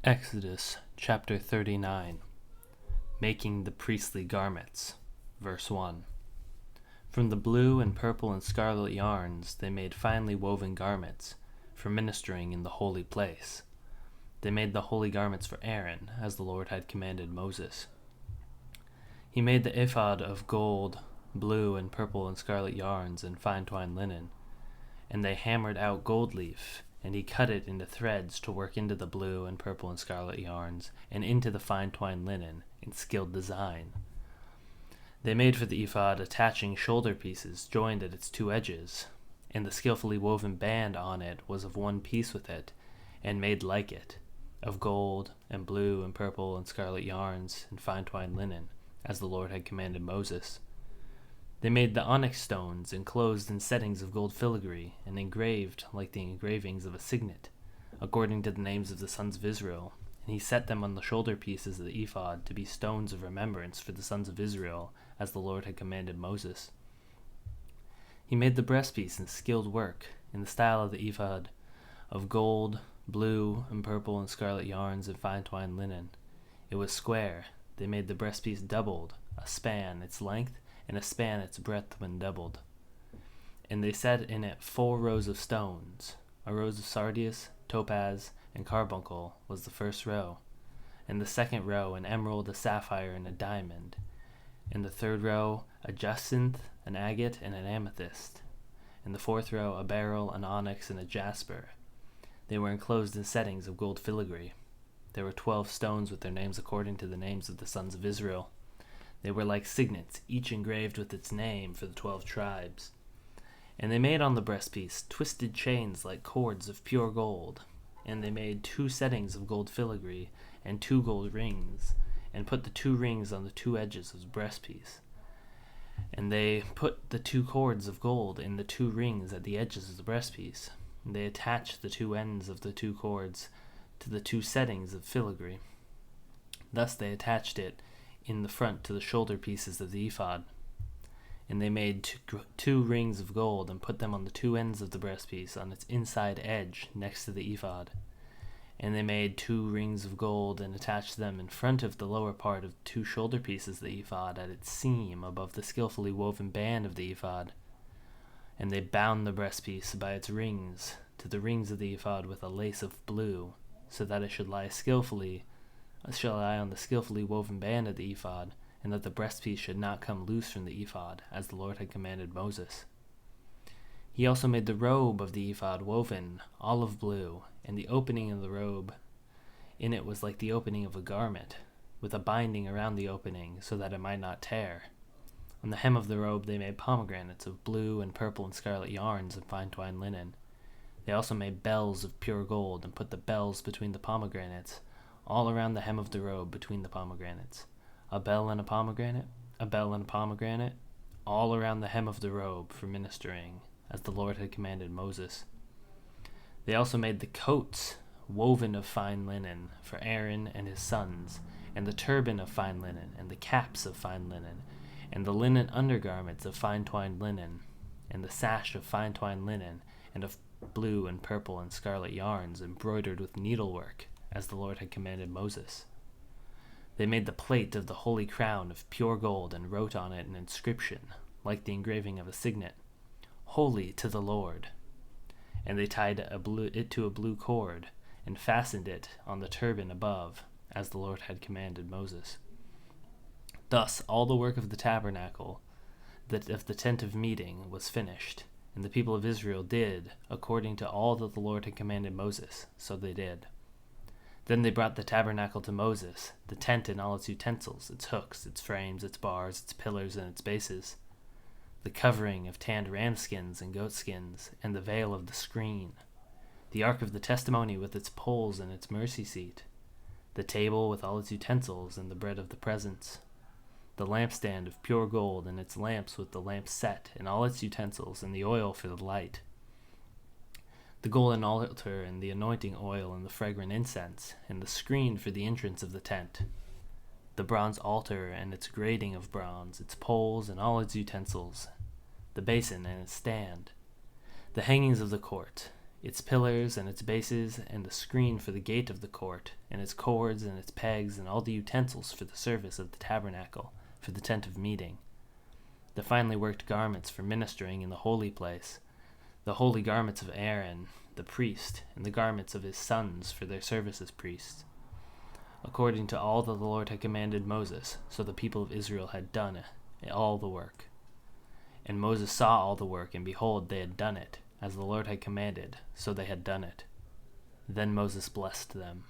Exodus chapter 39. Making the priestly garments. Verse 1. From the blue and purple and scarlet yarns they made finely woven garments for ministering in the holy place. They made the holy garments for Aaron, as the Lord had commanded Moses. He made the ephod of gold, blue and purple and scarlet yarns and fine twined linen, and they hammered out gold leaf, and he cut it into threads to work into the blue and purple and scarlet yarns, and into the fine twined linen in skilled design. They made for the ephod attaching shoulder pieces joined at its two edges, and the skillfully woven band on it was of one piece with it, and made like it, of gold and blue and purple and scarlet yarns and fine twined linen, as the Lord had commanded Moses. They made the onyx stones enclosed in settings of gold filigree and engraved like the engravings of a signet, according to the names of the sons of Israel, and he set them on the shoulder pieces of the ephod to be stones of remembrance for the sons of Israel, as the Lord had commanded Moses. He made the breastpiece in skilled work, in the style of the ephod, of gold, blue, and purple and scarlet yarns and fine twined linen. It was square. They made the breastpiece doubled, a span its length, and a span its breadth when doubled. And they set in it 4 rows of stones. A rose of sardius, topaz, and carbuncle was the first row, and the second row an emerald, a sapphire, and a diamond, and the third row a jacinth, an agate, and an amethyst, and the fourth row a beryl, an onyx, and a jasper. They were enclosed in settings of gold filigree. There were 12 stones with their names according to the names of the sons of Israel. They were like signets, each engraved with its name for the 12 tribes. And they made on the breastpiece twisted chains like cords of pure gold. And they made 2 settings of gold filigree and 2 gold rings, and put the 2 rings on the 2 edges of the breastpiece. And they put the 2 cords of gold in the 2 rings at the edges of the breastpiece. And they attached the 2 ends of the 2 cords to the 2 settings of filigree. Thus they attached it in the front to the shoulder pieces of the ephod. And they made 2 rings of gold and put them on the 2 ends of the breastpiece on its inside edge next to the ephod. And they made 2 rings of gold and attached them in front of the lower part of the 2 shoulder pieces of the ephod at its seam above the skillfully woven band of the ephod. And they bound the breastpiece by its rings to the rings of the ephod with a lace of blue, so that it should lie on the skillfully woven band of the ephod, and that the breastpiece should not come loose from the ephod, as the Lord had commanded Moses. He also made the robe of the ephod woven olive blue, and the opening of the robe in it was like the opening of a garment, with a binding around the opening, so that it might not tear. On the hem of the robe they made pomegranates of blue and purple and scarlet yarns and fine twined linen. They also made bells of pure gold, and put the bells between the pomegranates, all around the hem of the robe between the pomegranates. A bell and a pomegranate, a bell and a pomegranate, all around the hem of the robe for ministering, as the Lord had commanded Moses. They also made the coats woven of fine linen for Aaron and his sons, and the turban of fine linen, and the caps of fine linen, and the linen undergarments of fine twined linen, and the sash of fine twined linen, and of blue and purple and scarlet yarns embroidered with needlework, as the Lord had commanded Moses. They made the plate of the holy crown of pure gold and wrote on it an inscription, like the engraving of a signet, "Holy to the Lord." And they tied it to a blue cord and fastened it on the turban above, as the Lord had commanded Moses. Thus all the work of the tabernacle, of the tent of meeting, was finished, and the people of Israel did according to all that the Lord had commanded Moses, so they did. Then they brought the tabernacle to Moses, the tent and all its utensils, its hooks, its frames, its bars, its pillars, and its bases, the covering of tanned ram skins and goat skins, and the veil of the screen, the ark of the testimony with its poles and its mercy seat, the table with all its utensils and the bread of the presence, the lampstand of pure gold and its lamps with the lamp set and all its utensils, and the oil for the light, the golden altar and the anointing oil and the fragrant incense, and the screen for the entrance of the tent, the bronze altar and its grating of bronze, its poles and all its utensils, the basin and its stand, the hangings of the court, its pillars and its bases, and the screen for the gate of the court, and its cords and its pegs, and all the utensils for the service of the tabernacle, for the tent of meeting, the finely worked garments for ministering in the holy place, the holy garments of Aaron, the priest, and the garments of his sons for their service as priests, according to all that the Lord had commanded Moses. So the people of Israel had done all the work. And Moses saw all the work, and behold, they had done it, as the Lord had commanded, so they had done it. Then Moses blessed them.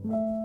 you.